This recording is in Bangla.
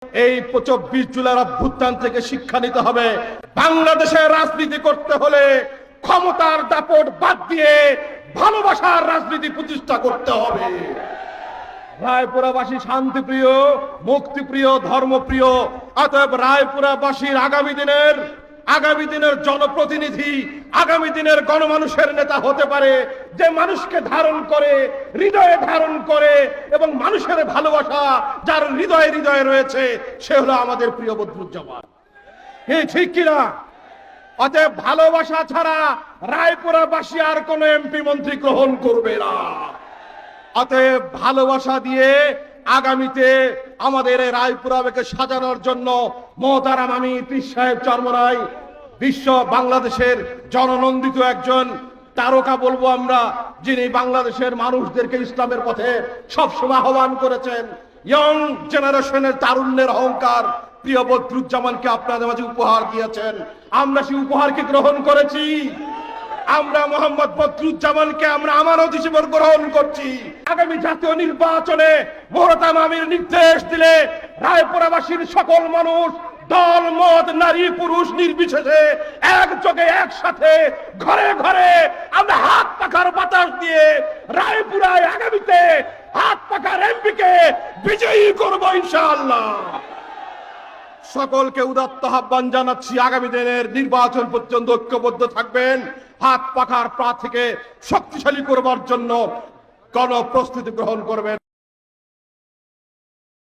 এই ২৪ জুলাইয়ের অভ্যুত্থান থেকে শিক্ষা নিতে হবে। বাংলাদেশের রাজনীতি করতে হলে ক্ষমতার দাপট বাদ দিয়ে ভালোবাসার রাজনীতি প্রতিষ্ঠা করতে হবে। রায়পুরাবাসী শান্তিপ্রিয়, মুক্তিপ্রিয়, ধর্মপ্রিয়। অতএব রায়পুরাবাসীর আগামী দিনের জনপ্রতিনিধি, আগামী দিনের গণমানুষের নেতা হতে পারে যে মানুষকে ধারণ করে, হৃদয়ে ধারণ করে এবং মানুষের ভালোবাসা যার হৃদয়ে রয়েছে, সে হলো আমাদের প্রিয় বদরুজ্জামান। ঠিক কিনা? অতএব ভালোবাসা ছাড়া রায়পুরাবাসী আর কোন এমপি মন্ত্রী গ্রহণ করবে না। অতএব ভালোবাসা দিয়ে আগামীতে আমাদের এই রায়পুরাকে সাজানোর জন্য মোহতারাম আমির পীর সাহেব চরমনাই বিশ্ব বাংলাদেশের জননন্দিত একজন তারকা বলবো আমরা, যিনি বাংলাদেশের মানুষদেরকে ইসলামের পথে সবসময় আহ্বান করেছেন। ইয়ং জেনারেশনের তারুণ্যের অহংকার প্রিয় বদরুজ্জামানকে আপনাদের মাঝে উপহার দিয়েছেন। আমরা সেই উপহারকে গ্রহণ করেছি। আমরা মোহাম্মদ বদরুজ্জামানকে আমরা আমানত হিসেবে গ্রহণ করছি। আগামী জাতীয় নির্বাচনে মোহতারাম আমির নির্দেশ দিলে রায়পুরাবাসীর সকল মানুষ, দল মত, নারী পুরুষ নির্বিশেষে একযোগে একসাথে ঘরে ঘরে আমরা হাত পাখার বাতাস দিয়ে রায়পুরায় আগামীতে হাত পাখার এমপিকে বিজয়ী করব ইনশাআল্লাহ। সকলকে উদাত্ত আহ্বান জানাচ্ছি, আগামী দিনের নির্বাচন পর্যন্ত ঐক্যবদ্ধ থাকবেন। হাত পাখার প্রার্থীকে শক্তিশালী করবার জন্য গণপ্রস্তুতি গ্রহণ করবেন।